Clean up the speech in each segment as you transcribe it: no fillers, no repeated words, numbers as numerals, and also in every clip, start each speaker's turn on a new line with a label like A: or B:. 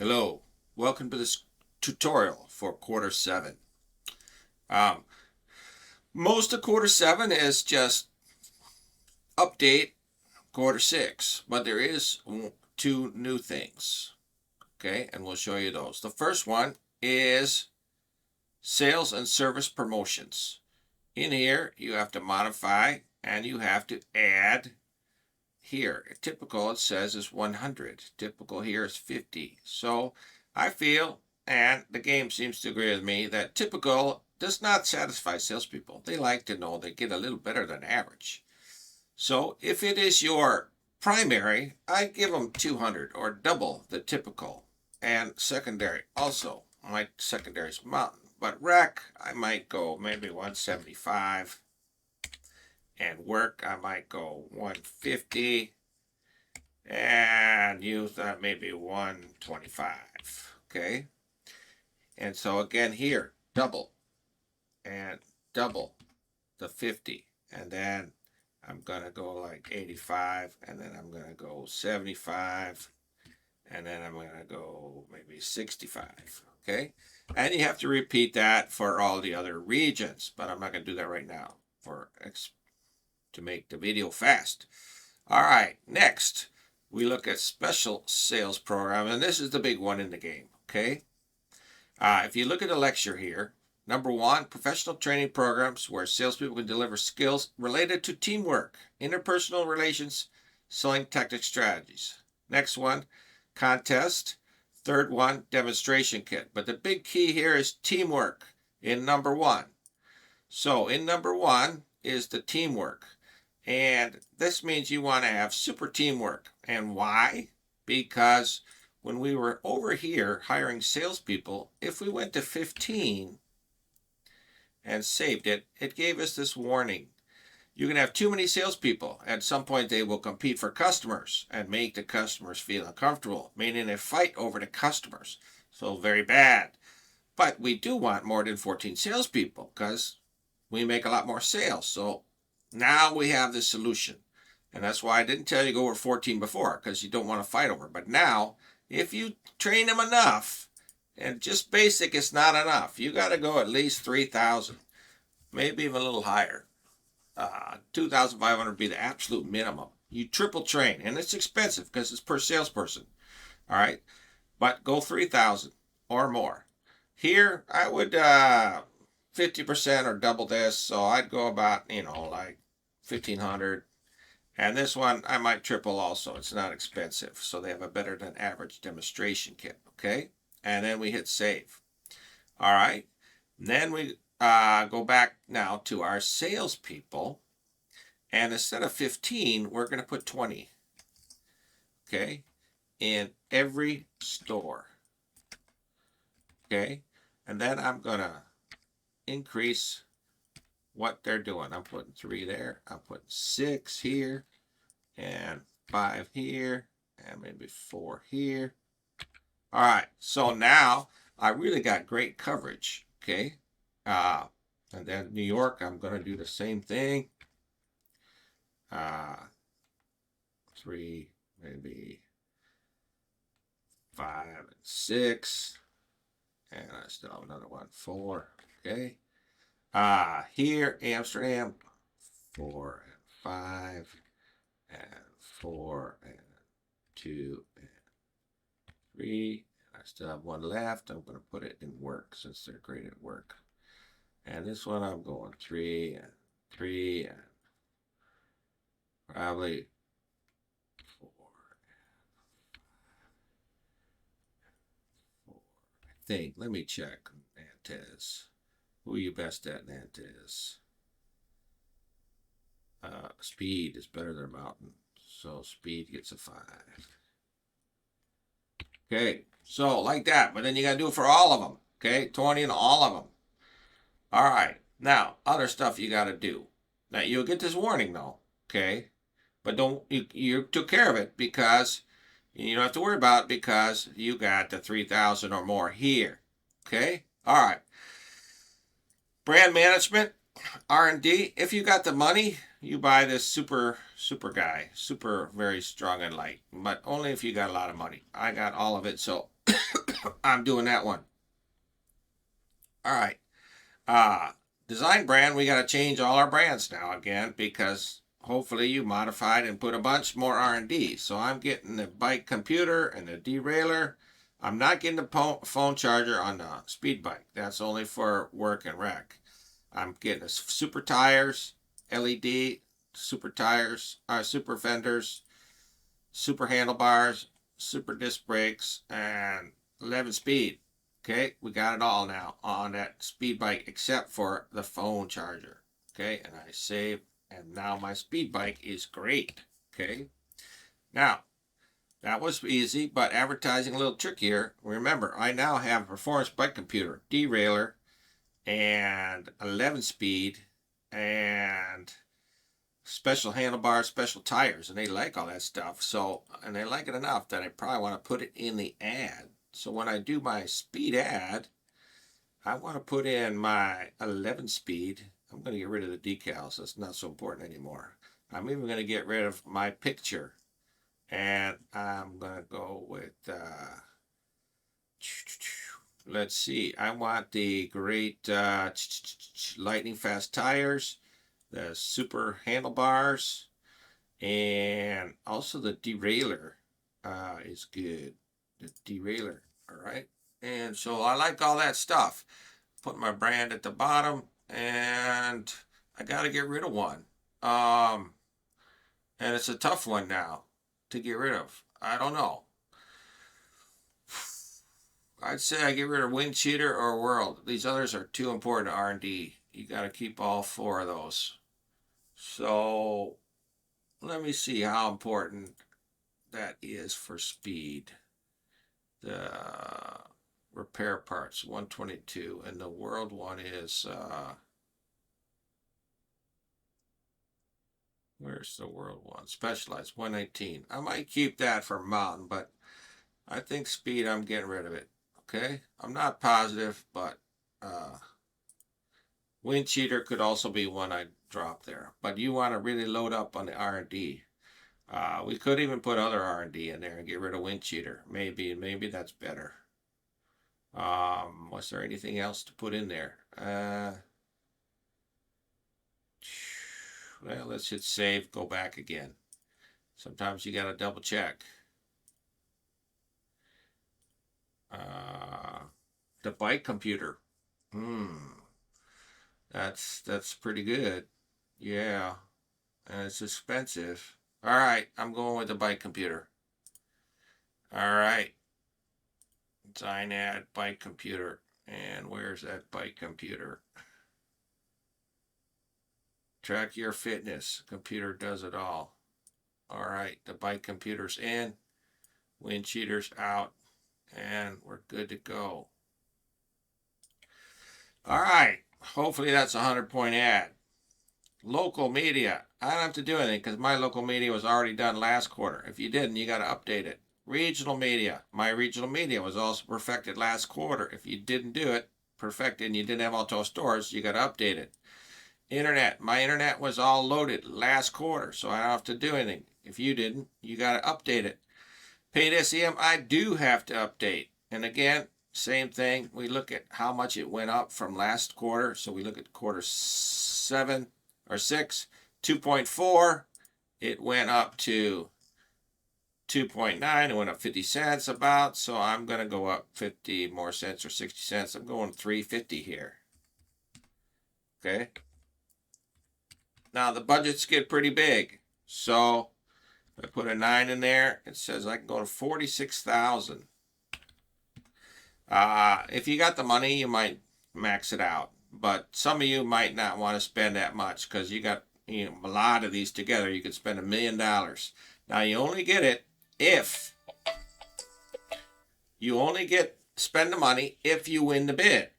A: Hello, welcome to this tutorial for quarter 7. Um, Most of quarter 7 is just update quarter 6, but there is two new things, okay, and we'll show you those. The first one is sales and service promotions. In here, you have to modify and you have to add here. Typical, it says, is 100. Typical here is 50. So I feel, and the game seems to agree with me, that typical does not satisfy salespeople. They like to know they get a little better than average. So if it is your primary, I give them 200 or double the typical. And secondary also. My secondary is mountain. But rec, I might go maybe 175. And work, I might go 150. And youth, maybe 125. Okay. And so again here, double and double the 50. And then I'm going to go like 85. And then I'm going to go 75. And then I'm going to go maybe 65. Okay. And you have to repeat that for all the other regions. But I'm not going to do that right now to make the video fast. All right. Next, we look at special sales program. And this is the big one in the game. Okay. If you look at the lecture here, number 1, professional training programs where salespeople can deliver skills related to teamwork, interpersonal relations, selling tactic strategies. Next one, contest. Third one, demonstration kit. But the big key here is teamwork in number 1. So in number 1 is the teamwork. And this means you want to have super teamwork. And why? Because when we were over here hiring salespeople, if we went to 15 and saved it, it gave us this warning. You can have too many salespeople. At some point, they will compete for customers and make the customers feel uncomfortable, meaning a fight over the customers. So very bad. But we do want more than 14 salespeople because we make a lot more sales. So now we have the solution. And that's why I didn't tell you to go over 14 before, because you don't want to fight over. But now, if you train them enough, and just basic is not enough. You got to go at least 3,000, maybe even a little higher. 2,500 would be the absolute minimum. You triple train, and it's expensive because it's per salesperson. All right, but go 3,000 or more. Here, I would 50% or double this, so I'd go about like 1,500. And this one, I might triple also. It's not expensive. So they have a better than average demonstration kit. Okay. And then we hit save. All right. Then we go back now to our salespeople. And instead of 15, we're going to put 20. Okay. In every store. Okay. And then I'm going to increase what they're doing. I'm putting 3 there. I'm putting 6 here and 5 here and maybe 4 here. All right. So now I really got great coverage. Okay. And then New York, I'm going to do the same thing. 3, maybe 5 and 6. And I still have another one, 4. Okay. Here, Amsterdam, 4 and 5, and 4 and 2 and 3. I still have one left. I'm going to put it in work since they're great at work. And this one I'm going 3 and 3 and probably 4 and 4. I think. Let me check. Nantes. Who are you best at, Nantes? Speed is better than mountain. So speed gets a 5. Okay, so like that. But then you got to do it for all of them. Okay, 20 and all of them. All right, now, other stuff you got to do. Now, you'll get this warning, though. Okay, but you took care of it because you don't have to worry about it because you got the 3,000 or more here. Okay, all right. Brand management, R&D. If you got the money, you buy this super guy, super very strong and light, but only if you got a lot of money. I got all of it, so I'm doing that one. All right. Design brand, we got to change all our brands now again because hopefully you modified and put a bunch more R&D. So I'm getting the bike computer and the derailleur. I'm not getting the phone charger on the speed bike. That's only for work and rec. I'm getting the super tires, LED, super tires, super fenders, super handlebars, super disc brakes, and 11 speed. Okay, we got it all now on that speed bike except for the phone charger. Okay, and I save, and now my speed bike is great. Okay, now that was easy, but advertising a little trickier. Remember, I now have a performance bike computer, derailleur, and 11 speed, and special handlebars, special tires, and they like all that stuff. So, and they like it enough that I probably want to put it in the ad. So when I do my speed ad, I want to put in my 11 speed. I'm going to get rid of the decals. That's not so important anymore. I'm even going to get rid of my picture. And I'm going to go with, let's see, I want the great lightning fast tires, the super handlebars, and also the derailleur is good. The derailleur, all right? And so I like all that stuff. Put my brand at the bottom, and I got to get rid of one. And it's a tough one now to get rid of. I don't know. I'd say I get rid of Wind Cheater or World. These others are too important to R&D. You got to keep all four of those. So let me see how important that is for speed. The repair parts 122, and the World one is where's the World one? Specialized 119. I might keep that for mountain, but I think speed, I'm getting rid of it. Okay, I'm not positive, but Wind Cheater could also be one I drop there. But you want to really load up on the R&D. We could even put other R&D in there and get rid of Wind Cheater. Maybe that's better. Was there anything else to put in there? Well, let's hit save, go back again. Sometimes you gotta double check. The bike computer. That's pretty good. Yeah. And it's expensive. All right, I'm going with the bike computer. All right. Design ad, bike computer. And where's that bike computer? Track your fitness. Computer does it all. All right, the bike computer's in. Wind Cheater's out. And we're good to go. All right. Hopefully that's a 100-point ad. Local media. I don't have to do anything because my local media was already done last quarter. If you didn't, you got to update it. Regional media. My regional media was also perfected last quarter. If you didn't do it, perfected, and you didn't have all 12 stores, you got to update it. Internet. My internet was all loaded last quarter, so I don't have to do anything. If you didn't, you got to update it. Paid SEM, I do have to update. And again, same thing. We look at how much it went up from last quarter. So we look at quarter 7 or 6, 2.4. It went up to 2.9. It went up 50 cents about. So I'm going to go up 50 more cents or 60 cents. I'm going 350 here. Okay. Now the budgets get pretty big. So I put a 9 in there. It says I can go to 46,000. If you got the money, you might max it out. But some of you might not want to spend that much because you got a lot of these together. You could spend $1 million. Now you only get it if spend the money if you win the bid.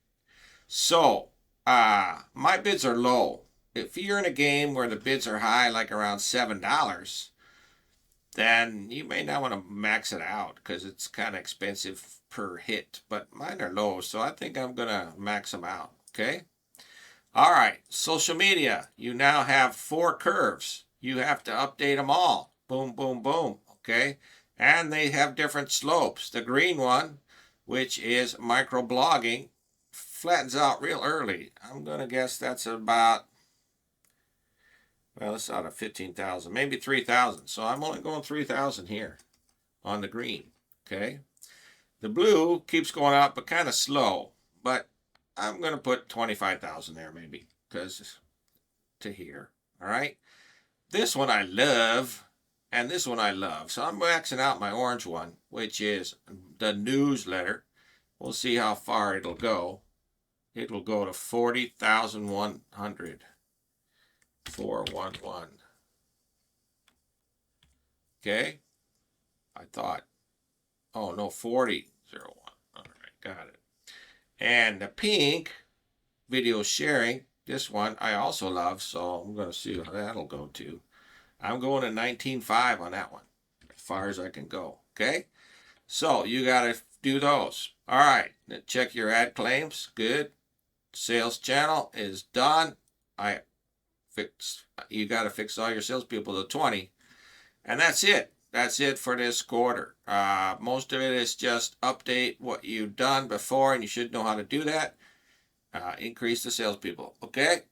A: So my bids are low. If you're in a game where the bids are high, like around $7, then you may not want to max it out because it's kind of expensive per hit. But mine are low, so I think I'm going to max them out. Okay? All right. Social media. You now have 4 curves. You have to update them all. Boom, boom, boom. Okay? And they have different slopes. The green one which is microblogging, flattens out real early. I'm going to guess that's about, well, it's out of 15,000, maybe 3,000. So I'm only going 3,000 here on the green, okay? The blue keeps going up, but kind of slow. But I'm going to put 25,000 there maybe, because to here, all right? This one I love, and this one I love. So I'm maxing out my orange one, which is the newsletter. We'll see how far it'll go. It will go to 40,100. 411. Okay? I thought, oh no, 4001. All right, got it. And the pink video sharing, this one I also love, so I'm going to see how that'll go to. I'm going to 19.5 on that one, as far as I can go. Okay? So you got to do those. All right, check your ad claims. Good. Sales channel is done. You got to fix all your salespeople to 20. And that's it. That's it for this quarter. Most of it is just update what you've done before, and you should know how to do that. Increase the salespeople. Okay?